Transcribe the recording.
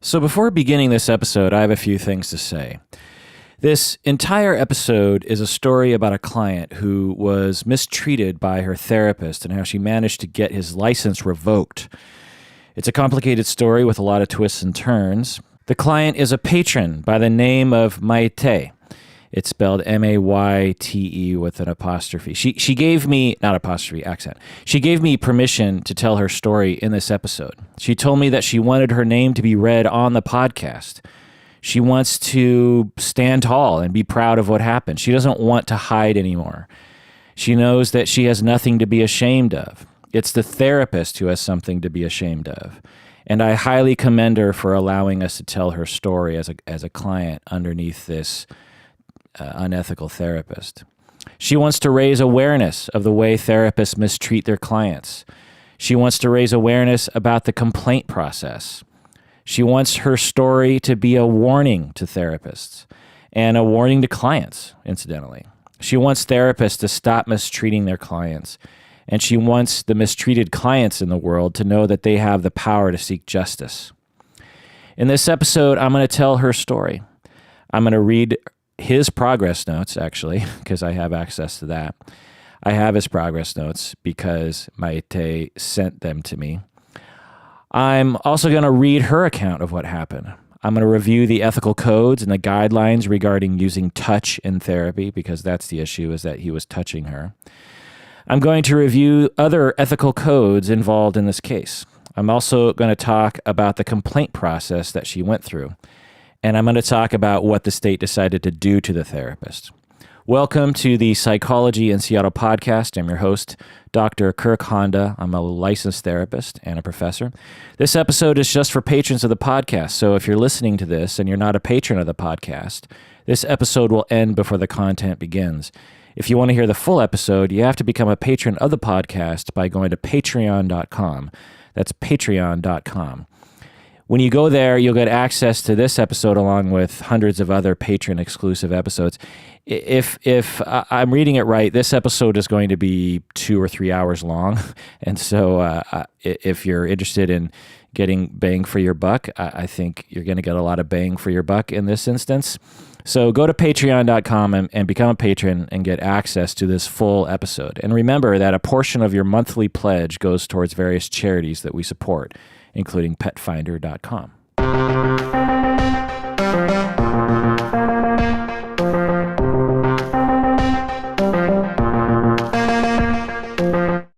So before beginning this episode, I have a few things to say. This entire episode is a story about a client who was mistreated by her therapist and how she managed to get his license revoked. It's a complicated story with a lot of twists and turns. The client is a patron by the name of Maite. It's spelled M-A-Y-T-E with an apostrophe. She gave me, not apostrophe, accent. She gave me permission to tell her story in this episode. She told me that she wanted her name to be read on the podcast. She wants to stand tall and be proud of what happened. She doesn't want to hide anymore. She knows that she has nothing to be ashamed of. It's the therapist who has something to be ashamed of. And I highly commend her for allowing us to tell her story as a client underneath this unethical therapist. She wants to raise awareness of the way therapists mistreat their clients. She wants to raise awareness about the complaint process. She wants her story to be a warning to therapists and a warning to clients, incidentally. She wants therapists to stop mistreating their clients, and she wants the mistreated clients in the world to know that they have the power to seek justice. In this episode, I'm going to tell her story. I'm going to read his progress notes, actually, because I have access to that. I have his progress notes because Maite sent them to me. I'm also going to read her account of what happened. I'm going to review the ethical codes and the guidelines regarding using touch in therapy, because that's the issue, is that he was touching her. I'm going to review other ethical codes involved in this case. I'm also going to talk about the complaint process that she went through. And I'm going to talk about what the state decided to do to the therapist. Welcome to the Psychology in Seattle podcast. I'm your host, Dr. Kirk Honda. I'm a licensed therapist and a professor. This episode is just for patrons of the podcast. So if you're listening to this and you're not a patron of the podcast, this episode will end before the content begins. If you want to hear the full episode, you have to become a patron of the podcast by going to patreon.com. That's patreon.com. When you go there, you'll get access to this episode along with hundreds of other patron-exclusive episodes. If I'm reading it right, this episode is going to be 2 or 3 hours long. And so if you're interested in getting bang for your buck, I think you're going to get a lot of bang for your buck in this instance. So go to patreon.com and become a patron and get access to this full episode. And remember that a portion of your monthly pledge goes towards various charities that we support, including petfinder.com.